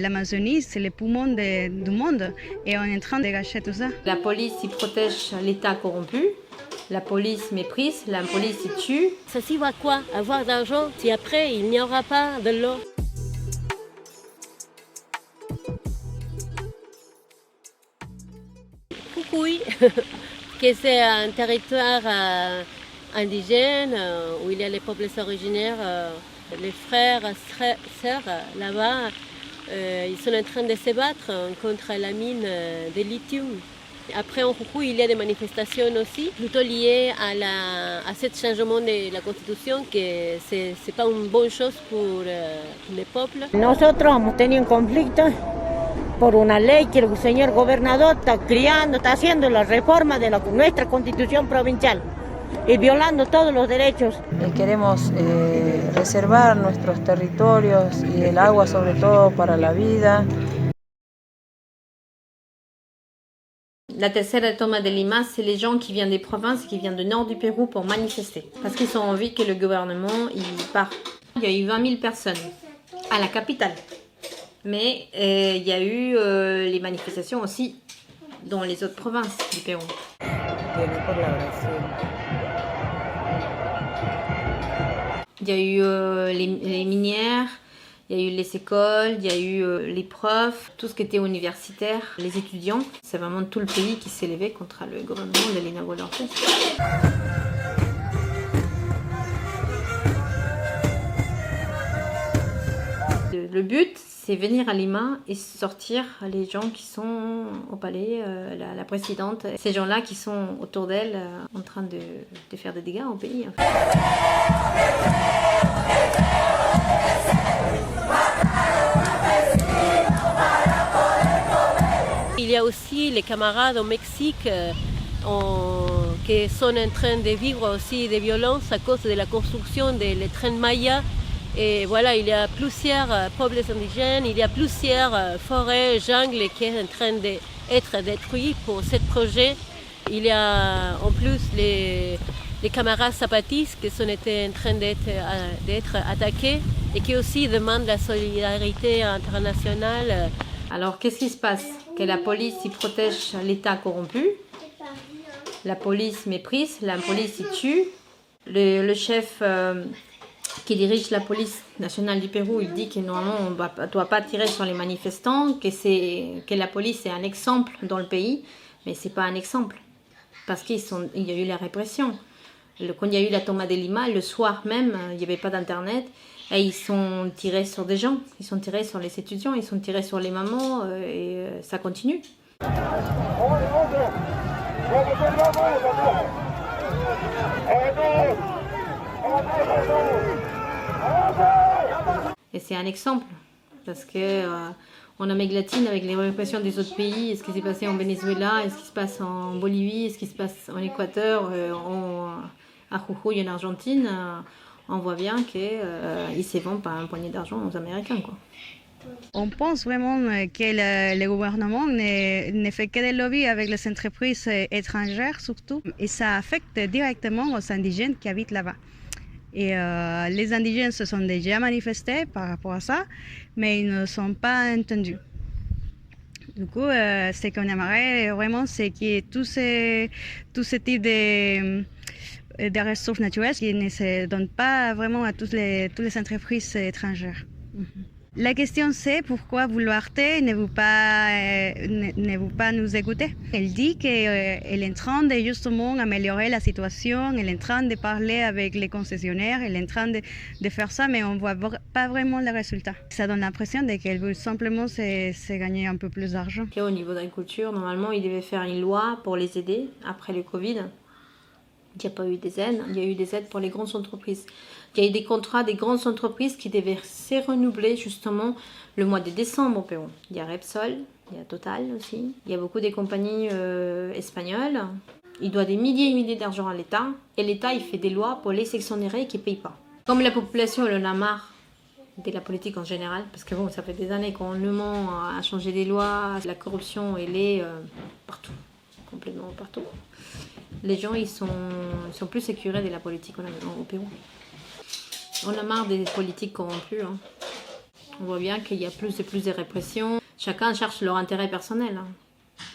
L'Amazonie, c'est le poumon du monde et on est en train de gâcher tout ça. La police, il protège l'État corrompu. La police méprise, la police, il tue. Ça s'y va quoi? Avoir d'argent si après il n'y aura pas de l'eau? Fukui, que c'est un territoire indigène où il y a les peuples originaires, les frères, sœurs là-bas, ils sont en train de se battre contre la mine de lithium. Après, en Fukui, il y a des manifestations aussi, plutôt liées à ce changement de la Constitution, que ce n'est pas une bonne chose pour les peuples. Nosotros hemos tenido un conflicto por una ley que el señor gobernador está haciendo la reforma de nuestra Constitución provincial y violando todos los derechos. Queremos reservar nuestros territorios y el agua sobre todo para la vida. La tercera toma de Lima, c'est les gens qui viennent des provinces, qui viennent du nord du Pérou pour manifester. Parce qu'ils ont envie que le gouvernement il parte. Il y a eu 20 000 personnes à la capitale. Mais il y a eu les manifestations aussi dans les autres provinces du Pérou. Il y a eu les minières, il y a eu les écoles, il y a eu les profs, tout ce qui était universitaire, les étudiants. C'est vraiment tout le pays qui s'est levé contre le gouvernement de Dina Boluarte. Le but, c'est venir à Lima et sortir les gens qui sont au palais, la présidente, ces gens-là qui sont autour d'elle en train de faire des dégâts au pays. En fait. Il y a aussi les camarades au Mexique qui sont en train de vivre aussi des violences à cause de la construction des trains Maya. Et voilà, il y a plusieurs peuples indigènes, il y a plusieurs forêts, jungles qui sont en train d'être détruits pour ce projet. Il y a en plus les camarades zapatistes qui sont en train d'être attaqués et qui aussi demandent la solidarité internationale. Alors, qu'est-ce qui se passe? Que la police y protège l'État corrompu, la police méprise, la police y tue, le chef qui dirige la police nationale du Pérou, il dit que normalement on ne doit pas tirer sur les manifestants, que la police est un exemple dans le pays, mais ce n'est pas un exemple, parce qu'il y a eu la répression. Quand il y a eu la toma de Lima, le soir même, il n'y avait pas d'internet, et ils sont tirés sur des gens, ils sont tirés sur les étudiants, ils sont tirés sur les mamans, et ça continue. Et c'est un exemple, parce que en Amérique latine, avec les répressions des autres pays, ce qui s'est passé en Venezuela, ce qui se passe en Bolivie, ce qui se passe en Équateur, à Jujuy en Argentine, on voit bien qu'ils se vendent par un poignet d'argent aux Américains, quoi. On pense vraiment que le gouvernement ne fait que des lobbies avec les entreprises étrangères surtout, et ça affecte directement aux indigènes qui habitent là-bas. Et les indigènes se sont déjà manifestés par rapport à ça, mais ils ne sont pas entendus. Du coup, ce qu'on aimerait vraiment, c'est qu'il y ait tout ce type de ressources naturelles qui ne se donnent pas vraiment à toutes les entreprises étrangères. La question c'est pourquoi Boluarte ne veut pas nous écouter. Elle dit qu'elle est en train de justement améliorer la situation, elle est en train de parler avec les concessionnaires, elle est en train de faire ça, mais on ne voit pas vraiment les résultats. Ça donne l'impression qu'elle veut simplement se gagner un peu plus d'argent. Au niveau de l'agriculture, normalement, il devait faire une loi pour les aider après le Covid. Il n'y a pas eu des aides, il y a eu des aides pour les grandes entreprises. Il y a eu des contrats des grandes entreprises qui devaient se renouveler justement le mois de décembre au Pérou. Il y a Repsol, il y a Total aussi, il y a beaucoup de compagnies espagnoles. Il doit des milliers et milliers d'argent à l'État, et l'État il fait des lois pour les exonérer qui ne payent pas. Comme la population elle en a marre de la politique en général, parce que bon, ça fait des années qu'on le ment à changer des lois, la corruption elle est partout, complètement partout. Les gens ils sont plus sécurés de la politique au Pérou. On a marre des politiques corrompues. Hein. On voit bien qu'il y a plus et plus de répression. Chacun cherche leur intérêt personnel, hein.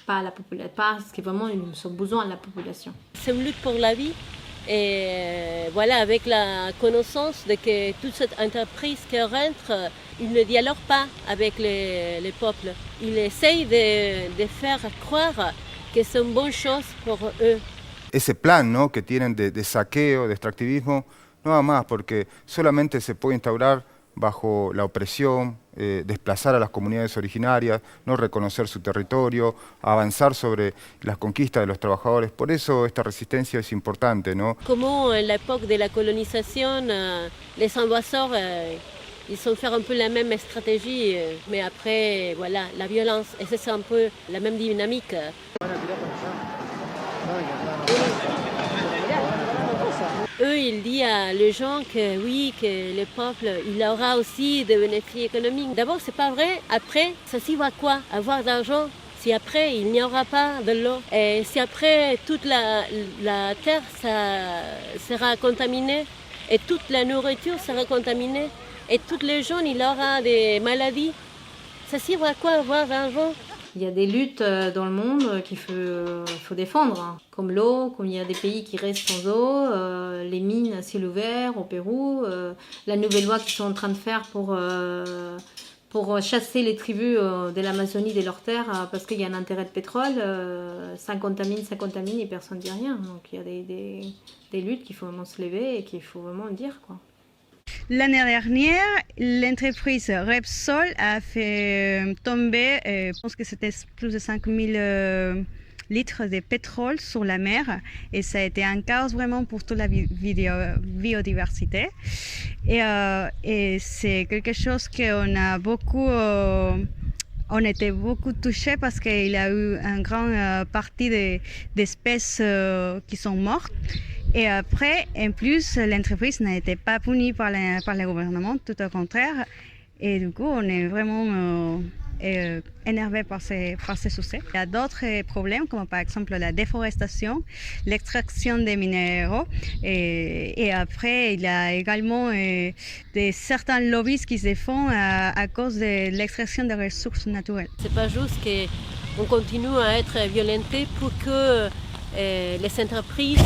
Pas la population, pas ce qui vraiment ils ont besoin de la population. C'est une lutte pour la vie. Et voilà, avec la connaissance de que toute cette entreprise qui rentre, ils ne dialoguent pas avec les peuples. Ils essayent de faire croire que c'est une bonne chose pour eux. Ese plan, ¿no?, que tienen de saqueo, de extractivismo, no va más, porque solamente se puede instaurar bajo la opresión, desplazar a las comunidades originarias, no reconocer su territorio, avanzar sobre las conquistas de los trabajadores. Por eso esta resistencia es importante, ¿no? Comment à l'époque de la colonisation, les invaseurs, ils ont fait un peu la même stratégie, mais après, voilà, la violence, et c'est un peu la même dynamique. Eux, ils disent à les gens que oui, que le peuple, il aura aussi des bénéfices économiques. D'abord, c'est pas vrai. Après, ça s'y va quoi? Avoir d'argent. Si après, il n'y aura pas de l'eau. Et si après, toute la terre ça sera contaminée, et toute la nourriture sera contaminée, et tous les gens, il aura des maladies. Ça s'y va quoi, avoir d'argent? Il y a des luttes dans le monde qu'il faut défendre, hein. Comme l'eau, comme il y a des pays qui restent sans eau, les mines à ciel ouvert au Pérou, la nouvelle loi qu'ils sont en train de faire pour chasser les tribus de l'Amazonie de leurs terres parce qu'il y a un intérêt de pétrole, ça contamine et personne ne dit rien. Donc il y a des luttes qu'il faut vraiment se lever et qu'il faut vraiment dire, quoi. L'année dernière, l'entreprise Repsol a fait tomber, je pense que c'était plus de 5000 litres de pétrole sur la mer et ça a été un chaos vraiment pour toute la biodiversité. Et c'est quelque chose qu'on a beaucoup... on était beaucoup touchés parce qu'il y a eu une grande partie d'espèces qui sont mortes. Et après, en plus, l'entreprise n'a été pas punie par le gouvernement, tout au contraire. Et du coup, on est vraiment énervé par ces succès. Il y a d'autres problèmes, comme par exemple la déforestation, l'extraction des minéraux. Et après, il y a également certains lobbies qui se font à cause de l'extraction des ressources naturelles. C'est pas juste qu'on continue à être violenté pour que les entreprises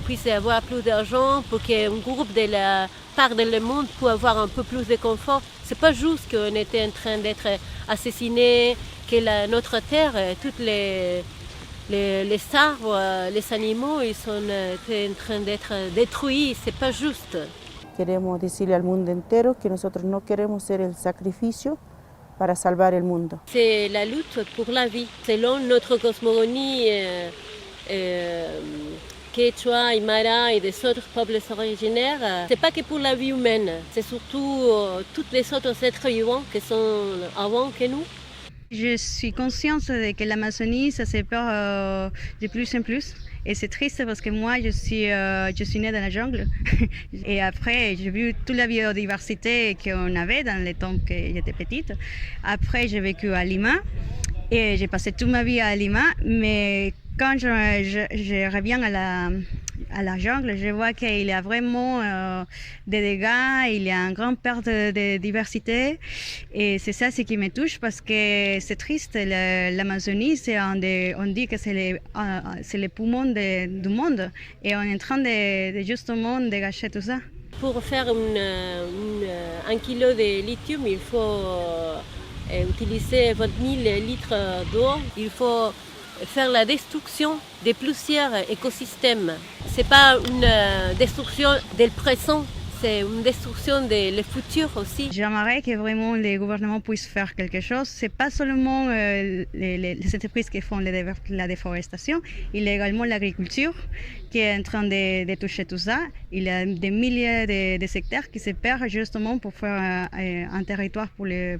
puissent avoir plus d'argent, pour qu'un groupe de la part du monde puisse avoir un peu plus de confort. C'est pas juste qu'on était en train d'être assassiné, que notre terre, tous les arbres, les animaux, ils sont en train d'être détruits. C'est pas juste. Queremos decirle al mundo entero que nosotros no queremos ser el sacrificio para salvar el mundo. C'est la lutte pour la vie. Selon notre cosmogonie Quechua, Aymara et des autres peuples originaires, c'est pas que pour la vie humaine, c'est surtout tous les autres êtres vivants qui sont avant que nous. Je suis consciente que l'Amazonie, ça se perd de plus en plus. Et c'est triste parce que moi, je suis née dans la jungle. Et après, j'ai vu toute la biodiversité qu'on avait dans les temps que j'étais petite. Après, j'ai vécu à Lima et j'ai passé toute ma vie à Lima. Mais quand je reviens à la jungle, je vois qu'il y a vraiment des dégâts, il y a une grande perte de diversité. Et c'est ça ce qui me touche parce que c'est triste. L'Amazonie, on dit que c'est les poumons du monde. Et on est en train de justement de gâcher tout ça. Pour faire un kilo de lithium, il faut utiliser 20 000 litres d'eau. Il faut faire la destruction de plusieurs écosystèmes. Ce n'est pas une destruction du présent, c'est une destruction du futur aussi. J'aimerais que vraiment les gouvernements puissent faire quelque chose. Ce n'est pas seulement les entreprises qui font la déforestation, il y a également l'agriculture qui est en train de toucher tout ça. Il y a des milliers de secteurs qui se perdent justement pour faire un territoire pour faire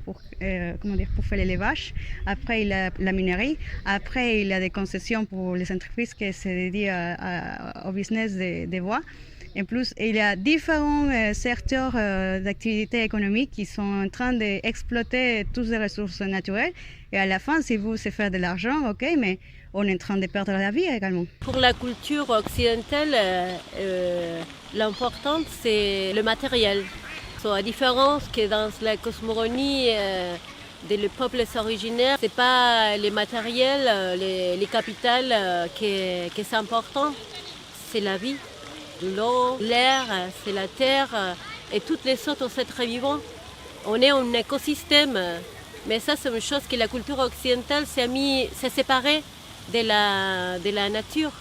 l'élevage. Après, il y a la minerie. Après, il y a des concessions pour les entreprises qui se dédient au business des bois. En plus, il y a différents secteurs d'activité économique qui sont en train d'exploiter toutes les ressources naturelles. Et à la fin, si vous savez faire de l'argent, ok, mais on est en train de perdre la vie également. Pour la culture occidentale, l'important c'est le matériel. La différence que dans la cosmogonie des peuples originaires, c'est pas les matériels, les capitales qui est important, c'est la vie. L'eau, l'air, c'est la terre et toutes les autres êtres vivants. On est un écosystème, mais ça c'est une chose que la culture occidentale s'est séparée de la nature.